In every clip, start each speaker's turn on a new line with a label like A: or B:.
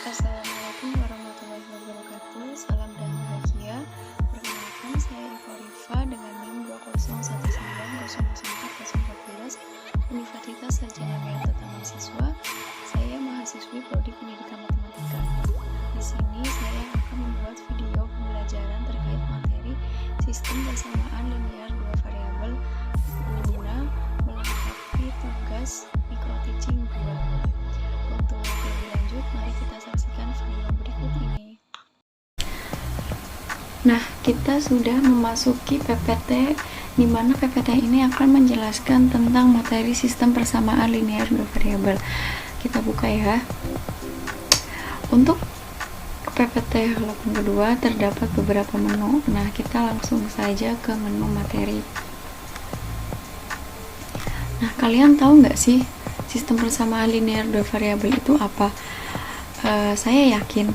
A: Assalamualaikum warahmatullahi wabarakatuh. Salam dan bahagia. Perkenalkan, saya Eva Rifa dengan NIM 201900414 Universitas Sarjana Mayata Taman Siswa. Saya mahasiswi Prodi Pendidikan Matematika. Di sini saya akan membuat video pembelajaran terkait materi sistem persamaan linear dua variabel guna melengkapi tugas microteaching 2. Untuk lebih lanjut, mari kita saksikan video berikut ini. Nah, kita sudah memasuki PPT, di mana PPT ini akan menjelaskan tentang materi sistem persamaan linear dua variabel. Kita buka ya. Untuk PPT halaman kedua terdapat beberapa menu. Nah, kita langsung saja ke menu materi. Nah, kalian tahu nggak sih sistem persamaan linear dua variabel itu apa? Saya yakin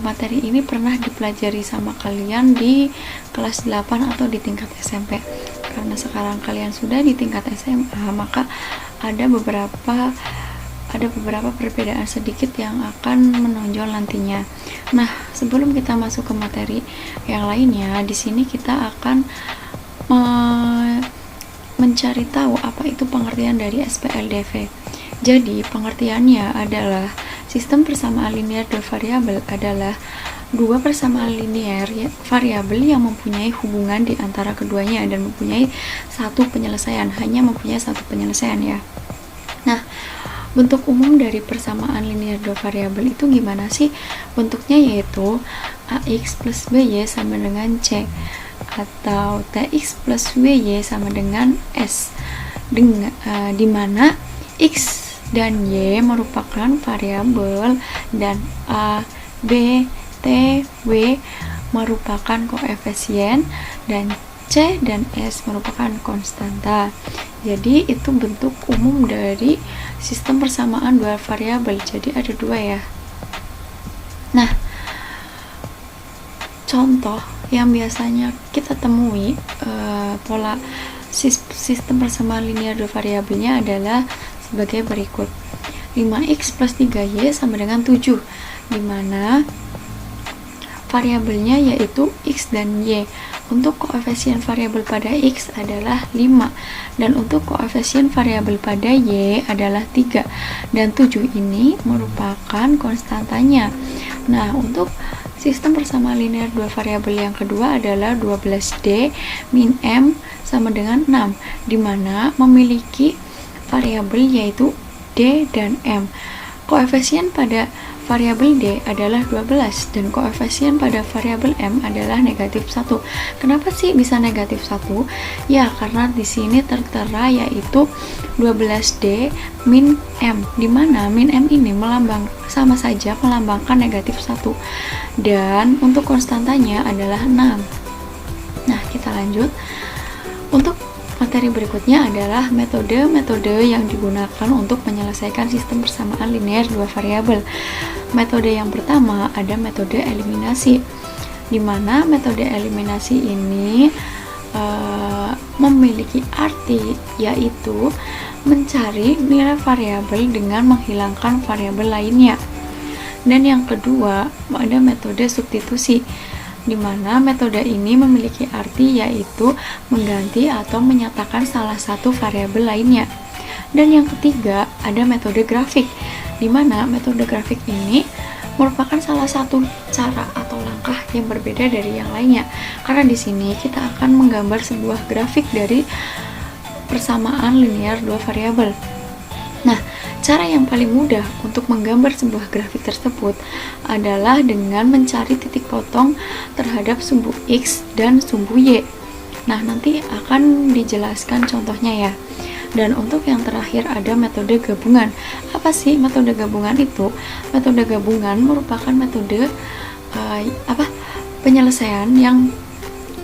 A: materi ini pernah dipelajari sama kalian di kelas 8 atau di tingkat SMP. Karena sekarang kalian sudah di tingkat SMA, maka ada beberapa perbedaan sedikit yang akan menonjol nantinya. Nah, sebelum kita masuk ke materi yang lainnya, di sini kita akan mencari tahu apa itu pengertian dari SPLDV. Jadi, pengertiannya adalah sistem persamaan linear dua variabel adalah dua persamaan linear variabel yang mempunyai hubungan di antara keduanya dan mempunyai satu penyelesaian, hanya mempunyai satu penyelesaian ya. Nah, bentuk umum dari persamaan linear dua variabel itu gimana sih? Bentuknya yaitu AX plus BY sama dengan C, atau TX plus WY sama dengan S, di mana X dan Y merupakan variabel dan A, B, T, W merupakan koefisien dan C dan S merupakan konstanta. Jadi itu bentuk umum dari sistem persamaan dua variabel. Jadi ada dua ya. Nah, contoh yang biasanya kita temui pola sistem persamaan linear dua variabelnya adalah sebagai berikut. 5x plus 3y sama dengan 7, di mana variabelnya yaitu x dan y. Untuk koefisien variabel pada x adalah 5 dan untuk koefisien variabel pada y adalah 3, dan 7 ini merupakan konstantanya. Nah, untuk sistem persamaan linear dua variabel yang kedua adalah 12D min M sama dengan 6, di mana memiliki variabel yaitu D dan M. Koefisien pada variabel D adalah 12 dan koefisien pada variabel M adalah negatif 1. Kenapa sih bisa negatif 1? Ya, karena di sini tertera yaitu 12D min M, di mana min M ini sama saja melambangkan negatif 1. Dan untuk konstantanya adalah 6. Nah, kita lanjut. Untuk materi berikutnya adalah metode-metode yang digunakan untuk menyelesaikan sistem persamaan linear dua variabel. Metode yang pertama ada metode eliminasi, di mana metode eliminasi ini memiliki arti yaitu mencari nilai variabel dengan menghilangkan variabel lainnya. Dan yang kedua ada metode substitusi, di mana metode ini memiliki arti yaitu mengganti atau menyatakan salah satu variabel lainnya. Dan yang ketiga ada metode grafik, di mana metode grafik ini merupakan salah satu cara atau langkah yang berbeda dari yang lainnya, karena di sini kita akan menggambar sebuah grafik dari persamaan linear dua variabel. Nah, cara yang paling mudah untuk menggambar sebuah grafik tersebut adalah dengan mencari titik potong terhadap sumbu X dan sumbu Y. Nah, nanti akan dijelaskan contohnya ya. Dan untuk yang terakhir ada metode gabungan. Apa sih metode gabungan itu? Metode gabungan merupakan metode penyelesaian yang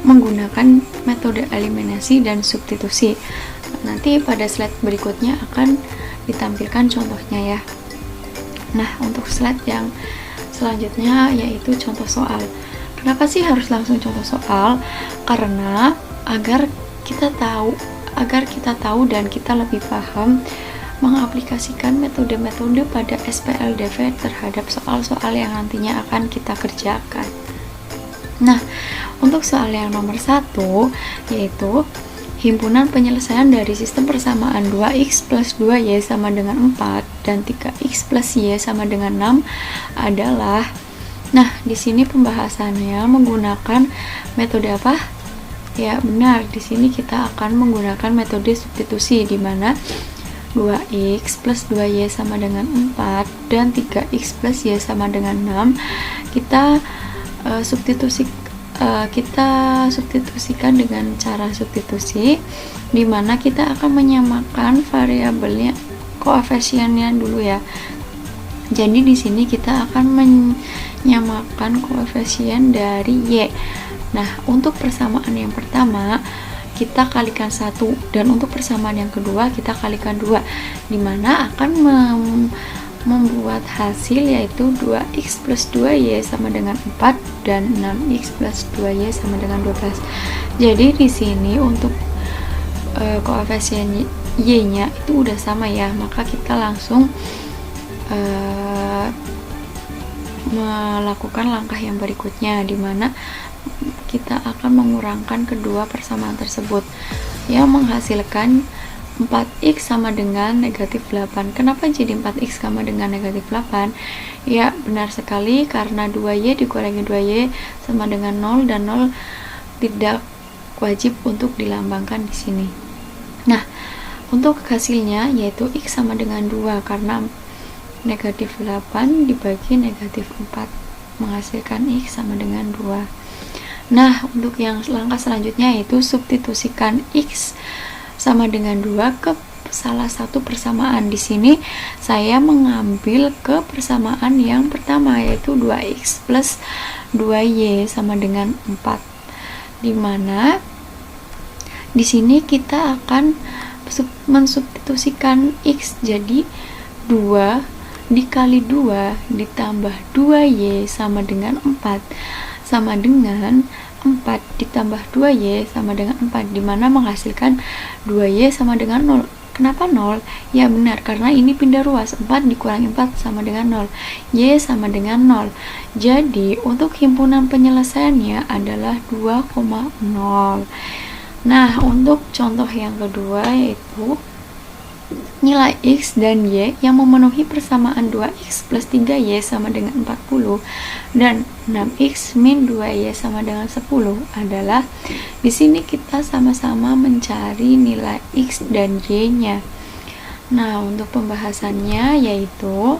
A: menggunakan metode eliminasi dan substitusi. Nanti pada slide berikutnya akan ditampilkan contohnya ya. Nah, untuk slide yang selanjutnya yaitu contoh soal. Kenapa sih harus langsung contoh soal? Karena agar kita tahu dan kita lebih paham mengaplikasikan metode-metode pada SPLDV terhadap soal-soal yang nantinya akan kita kerjakan. Nah, untuk soal yang nomor 1, yaitu himpunan penyelesaian dari sistem persamaan 2x plus 2y sama dengan 4 dan 3x plus y sama dengan 6 adalah, nah di sini pembahasannya menggunakan metode apa? Ya benar, di sini kita akan menggunakan metode substitusi, di mana 2x plus 2y sama dengan 4 dan 3x plus y sama dengan 6 kita substitusikan dengan cara substitusi, di mana kita akan menyamakan variabelnya, koefisiennya dulu ya. Jadi di sini kita akan menyamakan koefisien dari y. Nah, untuk persamaan yang pertama kita kalikan 1, dan untuk persamaan yang kedua kita kalikan 2, di mana akan membuat hasil yaitu 2x plus 2y sama dengan 4 dan 6x plus 2y sama dengan 12. Jadi di sini untuk koefisien y-nya itu udah sama ya, maka kita langsung melakukan langkah yang berikutnya, di mana kita akan mengurangkan kedua persamaan tersebut yang menghasilkan 4x sama dengan negatif 8. Kenapa jadi 4x sama dengan negatif 8? Ya benar sekali, karena 2y dikurangi 2y sama dengan 0, dan 0 tidak wajib untuk dilambangkan di sini. Nah, untuk hasilnya yaitu x sama dengan 2, karena negatif 8 dibagi negatif 4 menghasilkan x sama dengan 2. Nah, untuk yang langkah selanjutnya yaitu substitusikan x sama dengan 2 ke salah satu persamaan. Di sini saya mengambil ke persamaan yang pertama yaitu 2x plus 2y sama dengan 4, di mana di sini kita akan mensubstitusikan x, jadi 2 dikali 2 ditambah 2y sama dengan 4 sama dengan 4 ditambah 2y sama dengan 4, dimana menghasilkan 2y sama dengan 0. Kenapa 0? Ya benar, karena ini pindah ruas, 4 dikurangi 4 sama dengan 0, y sama dengan 0. Jadi untuk himpunan penyelesaiannya adalah 2,0. Nah, untuk contoh yang kedua yaitu nilai x dan y yang memenuhi persamaan 2x plus 3y sama dengan 40 dan 6x min 2y sama dengan 10 adalah, di sini kita sama-sama mencari nilai x dan y-nya. Nah, untuk pembahasannya yaitu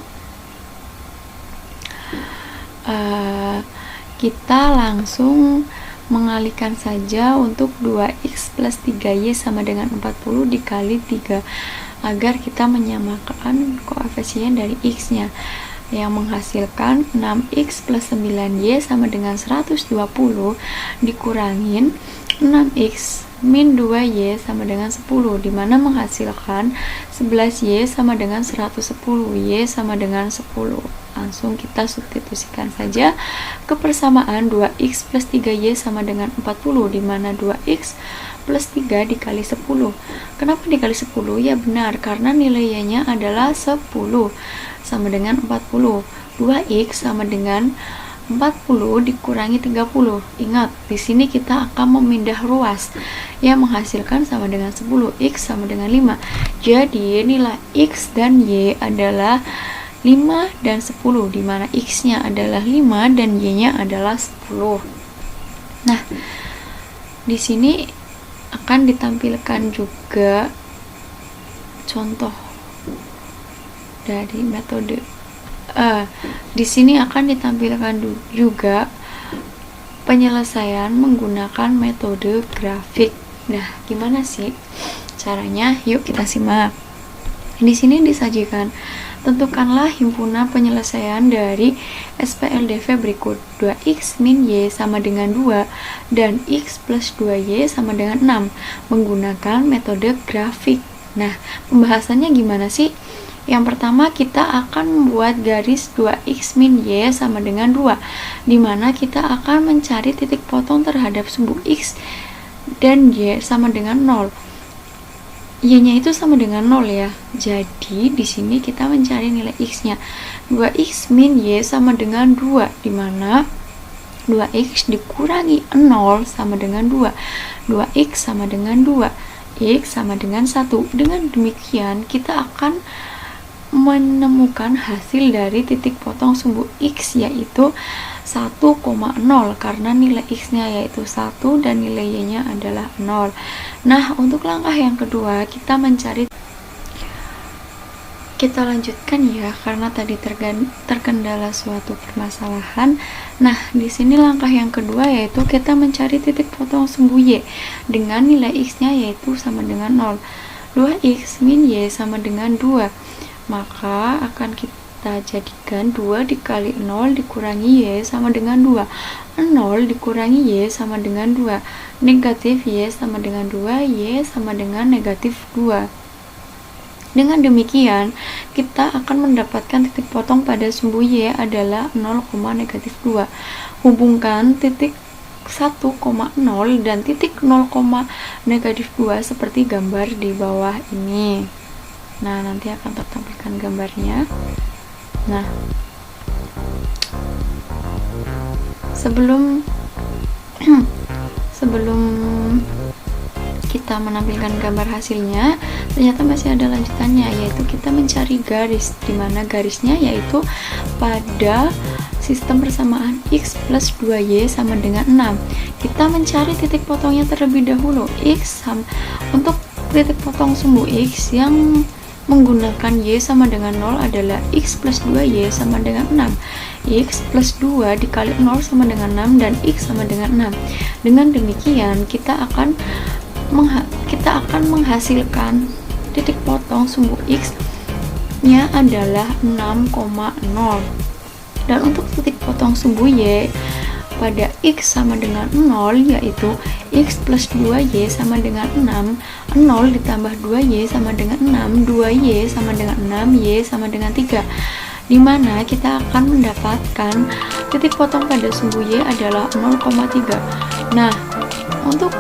A: kita langsung mengalihkan saja untuk 2x plus 3y sama dengan 40 dikali 3 agar kita menyamakan koefisien dari x-nya, yang menghasilkan 6x plus 9y sama dengan 120 dikurangin 6x min 2y sama dengan 10, dimana menghasilkan 11y sama dengan 110, y sama dengan 10. Langsung kita substitusikan saja ke persamaan 2x plus 3y sama dengan 40, dimana 2x plus 3 dikali 10. Kenapa dikali 10? Ya benar, karena nilai y-nya adalah 10 sama dengan 40. 2x sama dengan 40 dikurangi 30. Ingat, di sini kita akan memindah ruas yang menghasilkan sama dengan 10, x sama dengan 5. Jadi nilai x dan y adalah 5 dan 10, di mana x-nya adalah 5 dan y-nya adalah 10. Nah, di sini akan ditampilkan juga contoh dari metode. Di sini akan ditampilkan juga penyelesaian menggunakan metode grafik. Nah, gimana sih caranya? Yuk kita simak. Di sini disajikan, tentukanlah himpunan penyelesaian dari SPLDV berikut: 2x min y sama dengan 2 dan x plus 2y sama dengan 6 menggunakan metode grafik. Nah, pembahasannya gimana sih? Yang pertama kita akan membuat garis 2x min y sama dengan 2, dimana kita akan mencari titik potong terhadap sumbu x dan y sama dengan 0. y-nya itu sama dengan 0 ya. Jadi di sini kita mencari nilai x-nya. 2x min y sama dengan 2, di mana 2x dikurangi 0 sama dengan 2. 2x sama dengan 2. X sama dengan 1. Dengan demikian kita akan menemukan hasil dari titik potong sumbu x, yaitu 1,0, karena nilai x-nya yaitu 1 dan nilai y-nya adalah 0. Nah, untuk langkah yang kedua kita lanjutkan ya, karena tadi terkendala suatu permasalahan. Nah, di sini langkah yang kedua yaitu kita mencari titik potong sumbu y dengan nilai x-nya yaitu sama dengan 0. 2x min y sama dengan 2. Maka akan kita jadikan 2 dikali 0 dikurangi y sama dengan 2. 0 dikurangi y sama dengan 2. Negatif y sama dengan 2, y sama dengan negatif 2. Dengan demikian, kita akan mendapatkan titik potong pada sumbu y adalah 0, negatif 2. Hubungkan titik 1,0 dan titik 0, negatif 2 seperti gambar di bawah ini. Nah, nanti akan tertampilkan gambarnya. Nah, sebelum kita menampilkan gambar hasilnya, ternyata masih ada lanjutannya, yaitu kita mencari garis, di mana garisnya yaitu pada sistem persamaan x plus 2y sama dengan 6. Kita mencari titik potongnya terlebih dahulu. Untuk titik potong sumbu x yang menggunakan y sama dengan 0 adalah x plus 2y sama dengan 6. X plus 2 dikali 0 sama dengan 6 dan x sama dengan 6. Dengan demikian kita akan menghasilkan titik potong sumbu x nya adalah 6,0. Dan untuk titik potong sumbu y pada x sama dengan 0 yaitu x plus 2y sama dengan 6. 0 ditambah 2y sama dengan 6. 2y sama dengan 6, y sama dengan 3, dimana kita akan mendapatkan titik potong pada sumbu y adalah 0,3. Nah, untuk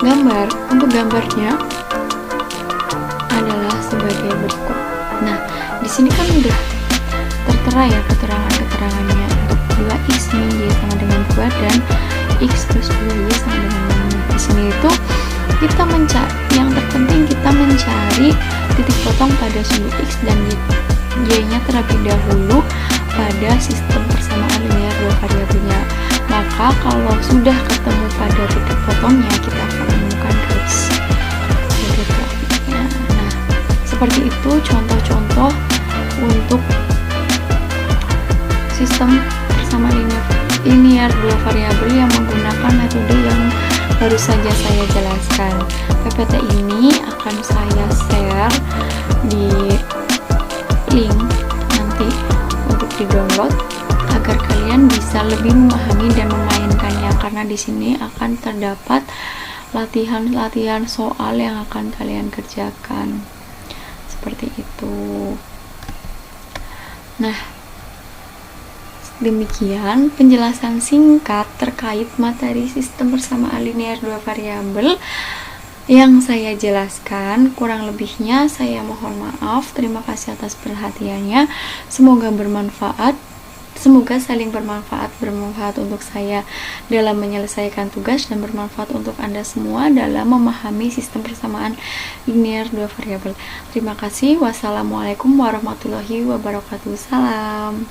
A: gambarnya adalah sebagai berikut. Nah, di sini kan udah tertera ya keterangannya untuk 2x min y sama dengan 2 dan x plus 2y sama dengan 6. Di sini itu kita yang terpenting kita mencari titik potong pada sumbu x dan y-nya terlebih dahulu pada sistem persamaan linear dua variabelnya. Maka kalau sudah ketemu pada titik potongnya, kita akan menemukan garis grafiknya. Nah, seperti itu contoh-contoh untuk sistem persamaan linear dua variabel yang menggunakan metode yang baru saja saya jelaskan. PPT ini akan saya share di link nanti untuk di-download agar kalian bisa lebih memahami dan memainkannya, karena di sini akan terdapat latihan-latihan soal yang akan kalian kerjakan. Seperti itu. Nah, demikian penjelasan singkat terkait materi sistem persamaan linear dua variabel yang saya jelaskan. Kurang lebihnya saya mohon maaf. Terima kasih atas perhatiannya. Semoga bermanfaat. Semoga saling bermanfaat untuk saya dalam menyelesaikan tugas dan bermanfaat untuk Anda semua dalam memahami sistem persamaan linear dua variabel. Terima kasih. Wassalamualaikum warahmatullahi wabarakatuh. Salam.